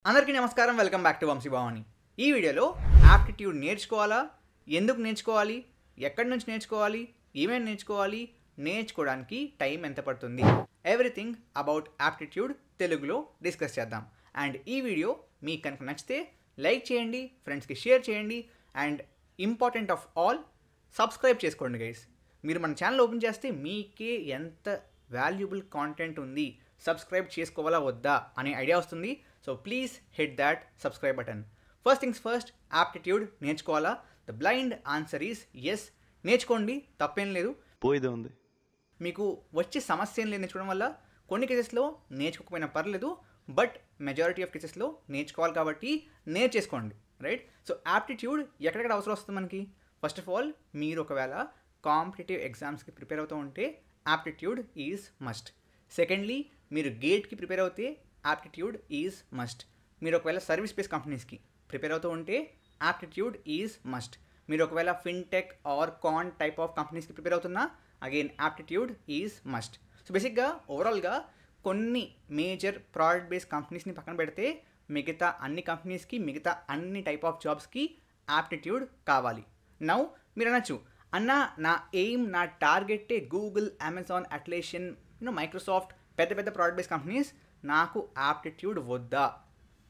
అందరికీ నమస్కారం. Welcome back to Vamsi Bhavani. ఈ వీడియోలో యాప్టిట్యూడ్ నేర్చుకోవాలా, ఎందుకు నేర్చుకోవాలి, ఎక్కడి నుంచి నేర్చుకోవాలి, ఏమేమి నేర్చుకోవాలి, నేర్చుకోవడానికి టైం ఎంత పడుతుంది, ఎవ్రీథింగ్ అబౌట్ యాప్టిట్యూడ్ తెలుగులో డిస్కస్ చేద్దాం. అండ్ ఈ వీడియో మీకు కనుక నచ్చితే లైక్ చేయండి, ఫ్రెండ్స్కి షేర్ చేయండి, and important of all subscribe చేసుకోండి గైస్. మీరు మన ఛానల్ ఓపెన్ చేస్తే మీకే ఎంత వాల్యుబుల్ కాంటెంట్ ఉంది, సబ్స్క్రైబ్ చేసుకోవాలా వద్దా అనే ఐడియా వస్తుంది. So please hit that subscribe button. First things first, aptitude నేర్చుకోవాలా? The blind answer is yes. నేర్చుకోండి, తప్పేం లేదు. పోయేదే ఉంది. మీకు వచ్చే సమస్య ఏం లేదు నేర్చుకోవడం వల్ల. కొన్ని కేసెస్లో నేర్చుకోకపోయినా పర్లేదు, బట్ మెజారిటీ ఆఫ్ కేసెస్లో నేర్చుకోవాలి కాబట్టి నేర్చేసుకోండి, రైట్? సో యాప్టిట్యూడ్ ఎక్కడెక్కడ అవసరం వస్తుంది మనకి? ఫస్ట్ ఆఫ్ ఆల్, మీరు ఒకవేళ కాంపిటేటివ్ ఎగ్జామ్స్కి ప్రిపేర్ అవుతూ ఉంటే యాప్టిట్యూడ్ ఈజ్ మస్ట్. సెకండ్లీ, మీరు గేట్కి ప్రిపేర్ అవుతే యాప్టిట్యూడ్ ఈజ్ మస్ట్. మీరు ఒకవేళ సర్వీస్ బేస్డ్ కంపెనీస్కి ప్రిపేర్ అవుతూ ఉంటే యాప్టిట్యూడ్ ఈజ్ మస్ట్. మీరు ఒకవేళ fintech or con type of కంపెనీస్కి ప్రిపేర్ అవుతున్నా again aptitude is must. So బేసిక్గా ఓవరాల్గా కొన్ని మేజర్ ప్రోడక్ట్ బేస్డ్ కంపెనీస్ని పక్కన పెడితే మిగతా అన్ని కంపెనీస్కి, మిగతా అన్ని టైప్ ఆఫ్ జాబ్స్కి యాప్టిట్యూడ్ కావాలి. నౌ మీరు అనొచ్చు, అన్న నా ఎయిమ్, నా టార్గెట్టే గూగుల్, అమెజాన్, అట్లేషన్, మైక్రోసాఫ్ట్, పెద్ద పెద్ద ప్రోడక్ట్ బేస్డ్ కంపెనీస్, నాకు యాప్టిట్యూడ్ వద్దా?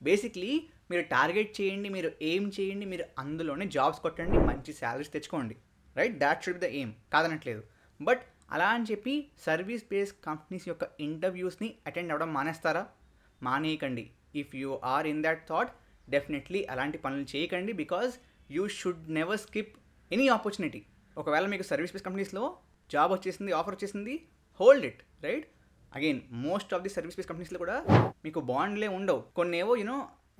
బేసిక్లీ మీరు టార్గెట్ చేయండి, మీరు ఎయిమ్ చేయండి, మీరు అందులోనే జాబ్స్ కొట్టండి, మంచి శాలరీస్ తెచ్చుకోండి, right? That should be the aim, కాదనట్లేదు. బట్ అలా అని చెప్పి సర్వీస్ బేస్డ్ కంపెనీస్ యొక్క ఇంటర్వ్యూస్ని అటెండ్ అవ్వడం మానేస్తారా? మానేయకండి. If you are in that thought, definitely అలాంటి పనులు చేయకండి. Because you should never skip any opportunity. ఒకవేళ మీకు సర్వీస్ బేస్డ్ కంపెనీస్లో జాబ్ వచ్చేసింది, ఆఫర్ వచ్చేసింది, hold it, right? Again most of the service based కంపెనీస్లో కూడా మీకు బాండ్లే ఉండవు. కొన్ని ఏవో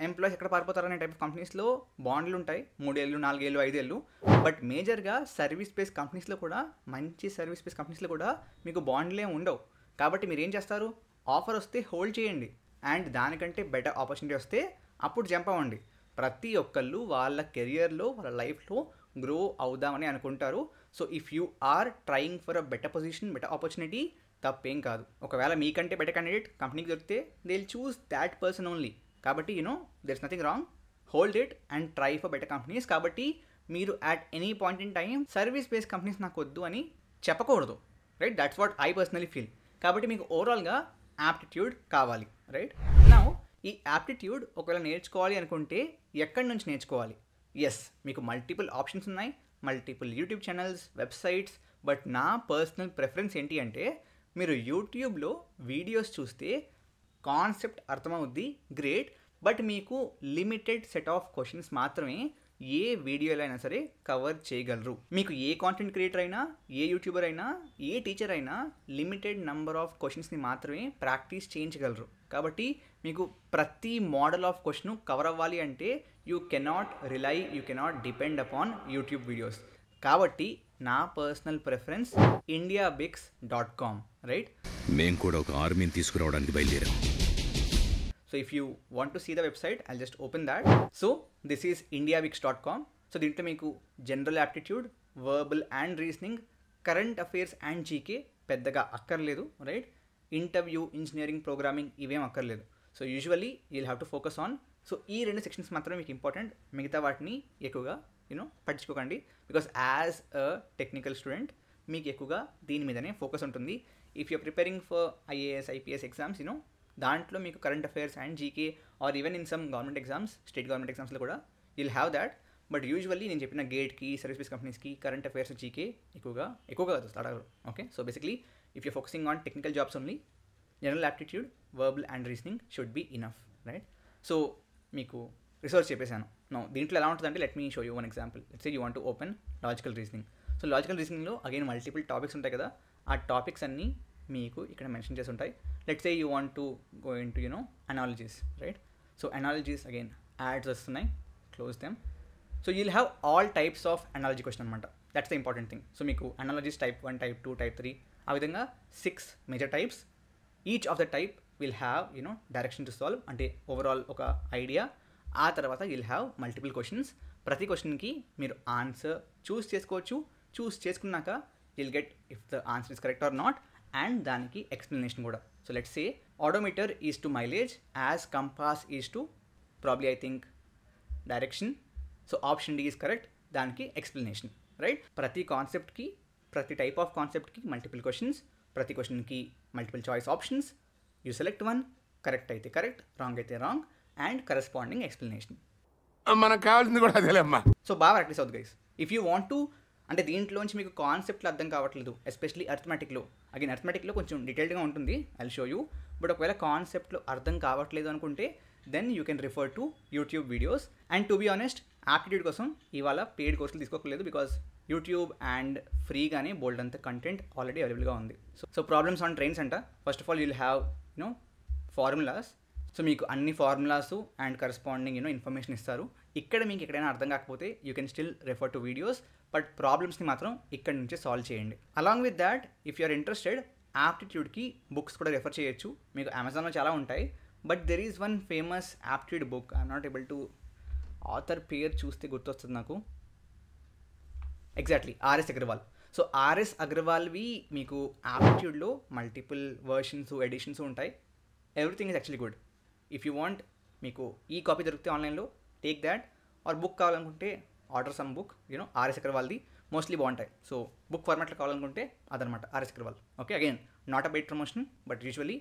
ఎంప్లాయీస్ ఎక్కడ పారిపోతారనే టైప్ ఆఫ్ కంపెనీస్లో బాండ్లు ఉంటాయి, 3 ఏళ్ళు, 4 ఏళ్ళు, 5 ఏళ్ళు. బట్ మేజర్గా సర్వీస్ బేస్డ్ కంపెనీస్లో కూడా, మంచి సర్వీస్ బేస్డ్ కంపెనీస్లో కూడా మీకు బాండ్లే ఉండవు. కాబట్టి మీరు ఏం చేస్తారు? ఆఫర్ వస్తే హోల్డ్ చేయండి, అండ్ దానికంటే బెటర్ ఆపర్చునిటీ వస్తే అప్పుడు జంప్ అవ్వండి. ప్రతి ఒక్కళ్ళు వాళ్ళ కెరియర్లో, వాళ్ళ లైఫ్లో గ్రో అవుదామని అనుకుంటారు. So if you are trying for a better position, better opportunity, తప్పేం కాదు. ఒకవేళ మీకంటే బెటర్ క్యాండిడేట్ కంపెనీకి దొరికితే they will choose that person only. కాబట్టి there is nothing wrong, hold it and try for better companies. కాబట్టి మీరు at any point in time service based companies నాకు వద్దు అని చెప్పకూడదు, right? That's what I personally feel. కాబట్టి మీకు ఓవరాల్గా యాప్టిట్యూడ్ కావాలి, రైట్? నౌ ఈ యాప్టిట్యూడ్ ఒకవేళ నేర్చుకోవాలి అనుకుంటే ఎక్కడి నుంచి నేర్చుకోవాలి? ఎస్, మీకు మల్టిపుల్ ఆప్షన్స్ ఉన్నాయి, multiple YouTube channels, websites. But నా పర్సనల్ ప్రిఫరెన్స్ ఏంటి అంటే, మీరు యూట్యూబ్లో వీడియోస్ చూస్తే కాన్సెప్ట్ అర్థమవుద్ది, గ్రేట్. బట్ మీకు లిమిటెడ్ సెట్ ఆఫ్ క్వశ్చన్స్ మాత్రమే ఏ వీడియోలో అయినా సరే కవర్ చేయగలరు. మీకు ఏ కాంటెంట్ క్రియేటర్ అయినా, ఏ యూట్యూబర్ అయినా, ఏ టీచర్ అయినా లిమిటెడ్ నెంబర్ ఆఫ్ క్వశ్చన్స్ని మాత్రమే ప్రాక్టీస్ చేయించగలరు. కాబట్టి మీకు ప్రతి మోడల్ ఆఫ్ క్వశ్చన్ కవర్ అవ్వాలి అంటే you cannot rely, you cannot depend upon YouTube videos. కాబట్టి నా పర్సనల్ ప్రిఫరెన్స్ indiabix.com, రైట్? మేము కూడా ఒక ఆర్మీని తీసుకురావడానికి బయలుదేరాం. So if you want to see the website, I'll just open that. So this is indiabix.com. So దీంట్లో మీకు general aptitude, verbal and reasoning, current affairs and GK పెద్దగా అక్కర్లేదు, రైట్? ఇంటర్వ్యూ, ఇంజనీరింగ్, ప్రోగ్రామింగ్ ఇవేం అక్కర్లేదు. So usually you'll have to focus on, so ఈ 2 sections మాత్రమే మీకు important. మిగతా వాటిని ఎక్కువగా పట్టించుకోకండి. Because as a technical student మీకు ఎక్కువగా దీని మీదనే ఫోకస్ ఉంటుంది. If you're preparing for IAS, IPS exams, దాంట్లో మీకు current affairs and GK or even in some government exams, state government ఎగ్జామ్స్లో కూడా you'll have that. But usually నేను చెప్పిన గేట్కి, సర్వీస్ బేస్డ్ కంపెనీస్కి కరెంట్ అఫైర్స్, జీకే ఎక్కువగా అడగరు. Okay, so basically if you focusing on technical jobs only, general aptitude, verbal and reasoning should be enough, right? So మీకు research చెప్పేశాను. No దీంట్లో ఎలా ఉంటుందంటే, let me show you one example. Let's say you want to open logical reasoning. So logical రీజనింగ్లో again multiple topics ఉంటాయి కదా, ఆ topics అన్నీ మీకు ఇక్కడ మెన్షన్ చేసి ఉంటాయి. Let's say you want to go in to analogies, right? So analogies again ads వస్తున్నాయి, close them. So you'll have all types of analogy question అనమాట. That's the important thing. So మీకు analogies type 1, type 2, type 3, ఆ విధంగా 6 major types. Each of the type will have direction to solve, అంటే overall ఒక idea. ఆ తర్వాత you'll have multiple questions. ప్రతి క్వశ్చన్కి మీరు ఆన్సర్ చూస్ చేసుకోవచ్చు. చూస్ చేసుకున్నాక you'll get if the answer is correct or not, and దానికి ఎక్స్ప్లెనేషన్ కూడా. So let's say odometer is to mileage as compass is to probably I think direction. So option D is correct, దానికి explanation, right? ప్రతి కాన్సెప్ట్కి, ప్రతి type of కాన్సెప్ట్కి multiple questions, ప్రతి క్వశ్చన్కి multiple choice options. You select one, correct అయితే correct, wrong అయితే wrong, and corresponding explanation. మనకు కావాల్సింది కూడా అదేలేమ్మా. సో బాగా ప్రాక్టీస్ అవుతుంది guys. If you want to, అంటే దీంట్లోంచి మీకు కాన్సెప్ట్లు అర్థం కావట్లేదు, ఎస్పెషలీ అర్థమెటిక్లో. అగైన్ అర్థమెటిక్లో కొంచెం డీటెయిల్డ్గా ఉంటుంది, ఐల్ షో యూ. బట్ ఒకవేళ కాన్సెప్ట్లు అర్థం కావట్లేదు అనుకుంటే then you can refer to YouTube videos. And to be honest, aptitude కోసం ఇవాళ పెయిడ్ కోర్సులు తీసుకోకలేదు, బికాస్ యూట్యూబ్ అండ్ ఫ్రీగానే బోల్డ్ అంత కంటెంట్ ఆల్రెడీ అవైలబుల్గా ఉంది. సో ప్రాబ్లమ్స్ ఆన్ ట్రైన్స్ అంట. First of all you'll have formulas. So మీకు అన్ని ఫార్ములాస్ అండ్ కరెస్పాండింగ్ ఇన్ఫర్మేషన్ ఇస్తారు. ఇక్కడ మీకు ఎక్కడైనా అర్థం కాకపోతే you can still refer to videos, but ప్రాబ్లమ్స్ని మాత్రం ఇక్కడ నుంచే సాల్వ్ చేయండి. Along with that, if you are interested, యాప్టిట్యూడ్కి బుక్స్ కూడా రెఫర్ చేయొచ్చు. మీకు అమెజాన్లో చాలా ఉంటాయి, but there is one famous aptitude book. I'm not able to, author పేరు చూస్తే గుర్తొస్తుంది నాకు, exactly RS Agarwal. So RS అగర్వాల్వి మీకు యాప్టిట్యూడ్లో మల్టిపుల్ వర్షన్స్, ఎడిషన్స్ ఉంటాయి. Everything is actually good. If you want, మీకు ఈ కాపీ దొరికితే ఆన్లైన్లో, టేక్ దాట్. ఆర్ బుక్ కావాలనుకుంటే ఆర్డర్ సమ్ బుక్, ఆర్ఎస్ అగర్వాల్ది మోస్ట్లీ బాగుంటాయి. సో బుక్ ఫార్మాట్లో కావాలనుకుంటే అదనమాట RS Agarwal. Okay, again not a bait promotion, but usually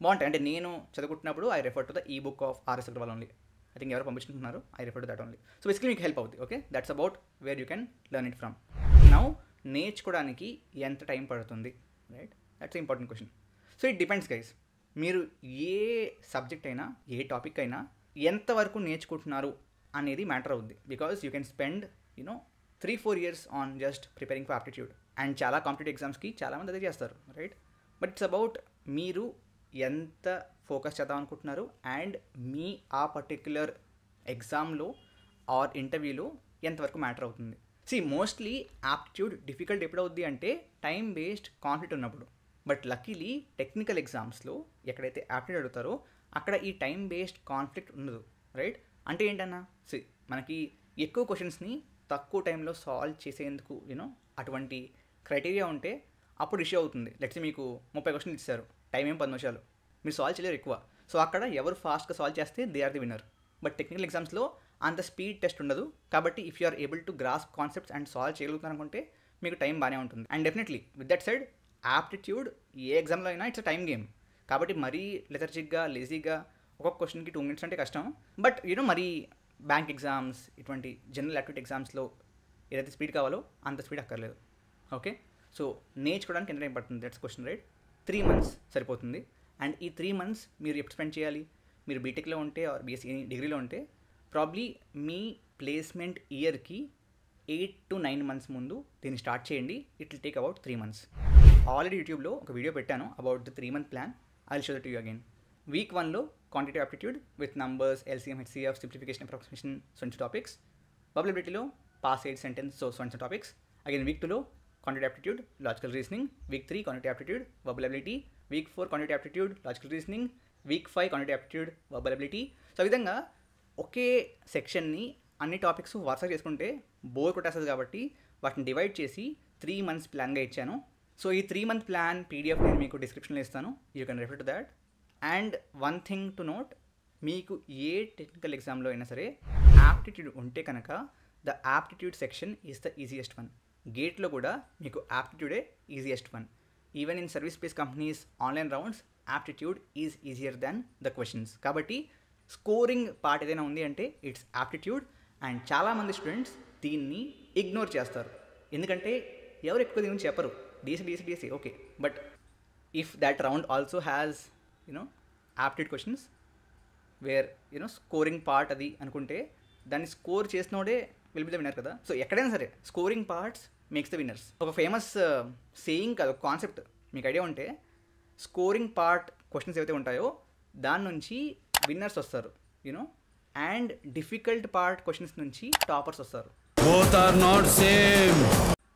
బాగుంటాయి. అంటే నేను చదువుకుంటున్నప్పుడు ఐ రెఫర్ టు ద ఈ book of RS Agarwal only. I think ఎవరు పంపించుకుంటున్నారు, I refer to that only. So basically మీకు హెల్ప్ అవుతుంది. Okay, that's about where you can learn it from. Now నేర్చుకోవడానికి ఎంత టైం పడుతుంది, right? That's important question. So it depends guys. మీరు ఏ subject అయినా, ఏ topic అయినా ఎంతవరకు నేర్చుకుంటున్నారు అనేది మ్యాటర్ అవుద్ది. Because you can spend 3-4 years on just preparing for aptitude. And చాలా కాంపిటేటివ్ ఎగ్జామ్స్కి చాలామంది అదే చేస్తారు, రైట్? బట్ ఇట్స్ అబౌట్ మీరు ఎంత ఫోకస్ చేద్దాం అనుకుంటున్నారు అండ్ మీ ఆ పర్టిక్యులర్ ఎగ్జామ్లో ఆర్ ఇంటర్వ్యూలో ఎంతవరకు మ్యాటర్ అవుతుంది. మోస్ట్లీ ఆప్టిట్యూడ్ డిఫికల్ట్ ఎప్పుడు అవుద్ది అంటే టైం బేస్డ్ కాన్ఫ్లిక్ట్ ఉన్నప్పుడు. బట్ లక్కీలీ టెక్నికల్ ఎగ్జామ్స్లో ఎక్కడైతే ఆప్టిట్యూడ్ అడుగుతారో అక్కడ ఈ టైం బేస్డ్ కాన్ఫ్లిక్ట్ ఉండదు, రైట్? అంటే ఏంటన్నా, మనకి ఎక్కువ క్వశ్చన్స్ని తక్కువ టైంలో సాల్వ్ చేసేందుకు అటువంటి క్రైటీరియా ఉంటే అప్పుడు ఇష్యూ అవుతుంది. లెట్స్ మీకు 30 క్వశ్చన్లు ఇచ్చారు, టైం ఏం 10 నిమిషాలు, మీరు సాల్వ్ చేయలేరు ఎక్కువ. సో అక్కడ ఎవరు ఫాస్ట్గా సాల్వ్ చేస్తే they are the winner. But technical ఎగ్జామ్స్లో అంత స్పీడ్ టెస్ట్ ఉండదు. కాబట్టి if you are able to grasp concepts and solve చేయగలుగుతారు అనుకుంటే మీకు టైం బాగానే ఉంటుంది. And definitely with that side, aptitude ఏ ఎగ్జామ్లో అయినా ఇట్స్ అ టైం గేమ్. కాబట్టి మరీ లెథర్జిక్గా, లేజీగా ఒక్కొక్క క్వశ్చన్కి 2 minutes అంటే కష్టం. బట్ మరీ బ్యాంక్ ఎగ్జామ్స్, ఇటువంటి జనరల్ యాప్టిట్యూడ్ ఎగ్జామ్స్లో ఏదైతే స్పీడ్ కావాలో అంత స్పీడ్ అక్కర్లేదు. ఓకే, సో నేర్చుకోవడానికి ఎంత టైం పడుతుంది, దట్స్ క్వశ్చన్, రైట్? 3 months సరిపోతుంది. అండ్ ఈ 3 months మీరు ఎప్పుడు స్పెండ్ చేయాలి? మీరు బీటెక్లో ఉంటే ఆర్ బీఎస్సీ డిగ్రీలో ఉంటే ప్రాబ్లీ మీ ప్లేస్మెంట్ ఇయర్కి 8 to 9 months ముందు దీన్ని స్టార్ట్ చేయండి. It will take about 3 months. Already యూట్యూబ్లో ఒక వీడియో పెట్టాను about the 3-month plan. I will show that to you again. Week 1లో quantitative aptitude with numbers, LCM, HCF, simplification, approximation, సొంచు topics. బబులబిలిటీలో pass aid sentence, so సొంచు topics. Again week 2లో quantitative aptitude, logical reasoning. Week 3 quantitative aptitude, verbal ability. Week 4 quantitative aptitude, logical reasoning. Week 5 quantitative aptitude, verbal ability. So ఈ విధంగా ఒకే సెక్షన్ని అన్ని topics వరుసగా చేసుకుంటే bore కొట్టేస్తుంది. కాబట్టి వాటిని డివైడ్ చేసి 3 months ప్లాన్గా ఇచ్చాను. సో ఈ 3-month ప్లాన్ పీడిఎఫ్ నేను మీకు డిస్క్రిప్షన్లో ఇస్తాను. You can refer to that. And one thing to note, మీకు ఏ టెక్నికల్ ఎగ్జామ్లో అయినా సరే యాప్టిట్యూడ్ ఉంటే కనుక the aptitude section is the easiest one. గేట్లో కూడా మీకు యాప్టిట్యూడే easiest one. Even in service based companies online rounds, aptitude is easier than the questions. కాబట్టి స్కోరింగ్ పార్ట్ ఏదైనా ఉంది అంటే ఇట్స్ యాప్టిట్యూడ్. అండ్ చాలామంది స్టూడెంట్స్ దీన్ని ఇగ్నోర్ చేస్తారు, ఎందుకంటే ఎవరు ఎక్కువ దీని గురించి చెప్పరు. DSC okay, but if that round also has aptitude questions where scoring part అది అనుకుంటే దాన్ని స్కోర్ చేసినోడే విల్ బి ద విన్నర్ కదా. సో ఎక్కడైనా సరే scoring parts makes the winners. ఒక ఫేమస్ సేయింగ్ కాదు, ఒక కాన్సెప్ట్ మీకు ఐడియా ఉంటే, స్కోరింగ్ పార్ట్ క్వశ్చన్స్ ఏవైతే ఉంటాయో దాని నుంచి విన్నర్స్ వస్తారు, అండ్ డిఫికల్ట్ పార్ట్ క్వశ్చన్స్ నుంచి టాపర్స్ వస్తారు.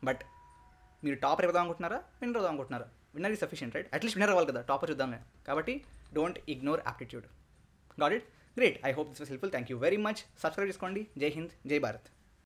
బట్ మీరు టాపర్ అవుదాం అనుకుంటున్నారా, విన్నర్ అవుదాం అనుకుంటున్నారా? Winner is sufficient, right? At least winner అవ్వాలి కదా, టాపర్ చూద్దాంలే. కాబట్టి don't ignore aptitude. Got it? Great. I hope this was helpful. Thank you very much. Subscribe చేసుకోండి. జై హింద్, జై భారత్.